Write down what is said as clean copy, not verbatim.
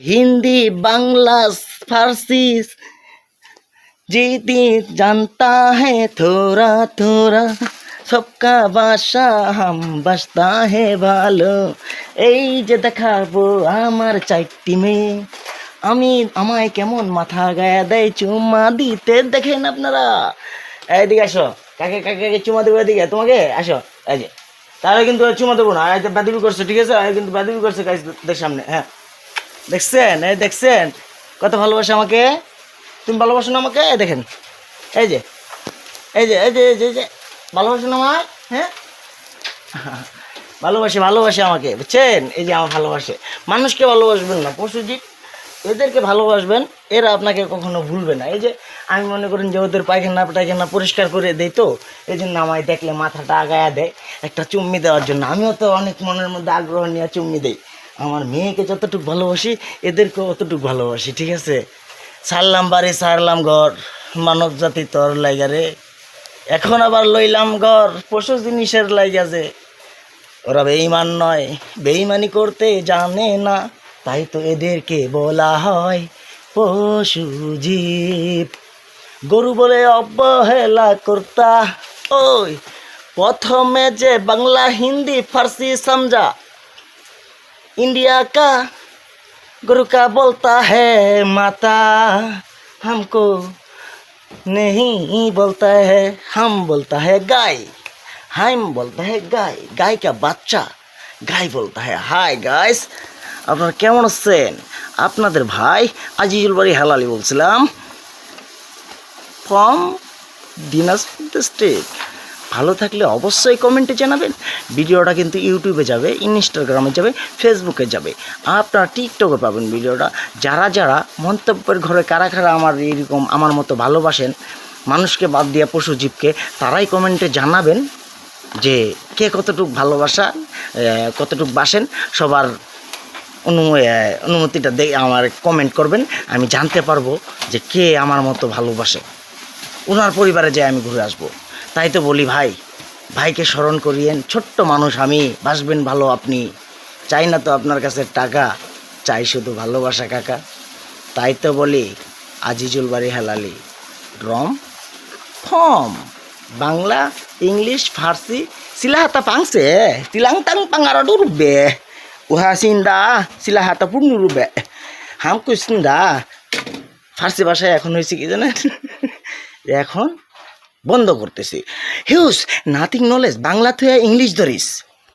हिंदी बांग्ला फारसी जीती जानता है थोड़ा थोड़ा सबका भाषा हम बसता है ভালো এই যে দেখাবো আমার চারটি মেয়ে আমি আমায় কেমন মাথা গায়ে দেয় চুমা দিতে দেখেন আপনারা এইদিকে আসো কাকে কাকে চুমা দেবো এদিকে তোমাকে আসো এই যে তাহলে কিন্তু চুমা দেবো না এই বাদুবি করছো ঠিক আছে কিন্তু বাদুবি করছে গাইসদের সামনে হ্যাঁ দেখছেন এই দেখছেন কত ভালোবাসে আমাকে তুমি ভালোবাসো না আমাকে দেখেন এই যে এই যে এই যে এই যে এই যে ভালোবাসো না আমায় হ্যাঁ ভালোবাসে আমাকে বুঝছেন এই যে আমার ভালোবাসে মানুষকে ভালোবাসবেন না পশুজীব এদেরকে ভালোবাসবেন এরা আপনাকে কখনো ভুলবে না এই যে আমি মনে করেন যে ওদের পায়খানা পরিষ্কার করে দেয় তো এই জন্য আমায় দেখলে মাথাটা আগায়া দেয় একটা চুম্মি দেওয়ার জন্য আমিও তো অনেক মনের মধ্যে আগ্রহ নিয়ে চুম্মি দিই আমার মেয়েকে যতটুকু ভালোবাসি এদেরকেও অতটুকু ভালোবাসি ঠিক আছে ছাড়লাম বাড়ি ছাড়লাম ঘর মানব জাতি তোর লাইগারে এখন আবার লইলাম ঘর পশু জিনিসের লাইগা যে ওরা বেঈমান নয় বেঈমানি করতে জানে না তাই তো এদেরকে বলা হয় পশু জীব গরু বলে অবহেলা করতা ওই প্রথমে যে বাংলা হিন্দি ফার্সি समझा इंडिया का गुरु का बोलता है माता हमको नहीं बोलता है हम बोलता है गाय हम बोलता है गाय गाय का बच्चा गाय बोलता है हाय गाइस আপনারা কেমন আছেন আপনাদের ভাই আজিজুল বাড়ি হালালি বলছিলাম ফ্রম দিনাজপুর ডিস্ট্রিক্ট ভালো থাকলে অবশ্যই কমেন্টে জানাবেন ভিডিওটা কিন্তু ইউটিউবে যাবে ইনস্টাগ্রামে যাবে ফেসবুকে যাবে আপনারা টিকটকে পাবেন ভিডিওটা যারা যারা মন্তব্যের ঘরে কারা কারা আমার এরকম আমার মতো ভালোবাসেন মানুষকে বাদ দিয়া পশু জীবকে তারাই কমেন্টে জানাবেন যে কে কতটুকু ভালোবাসা কতটুকু বাসেন সবার অনুমতিটা দিয়ে আমার কমেন্ট করবেন আমি জানতে পারবো যে কে আমার মতো ভালোবাসে ওনার পরিবারে যাই আমি ঘুরে আসবো তাই তো বলি ভাইকে স্মরণ করিয়েন ছোট্ট মানুষ আমি বাসবেন ভালো আপনি চাই না তো আপনার কাছে টাকা চাই শুধু ভালোবাসা কাকা তাই তো বলি আজিজুল বাড়ি হেলালি ড্রম ফর্ম Bangla English Farsi silahata pangse tilangtang pangarado rube uhasinda silahata purnu rube hamku sinda ফার্সি ভাষায় এখন হয়েছে কি জানেন এখন বন্ধ করতেছি হিউজ নাথিং নলেজ বাংলা থেকে ইংলিশ ধরিস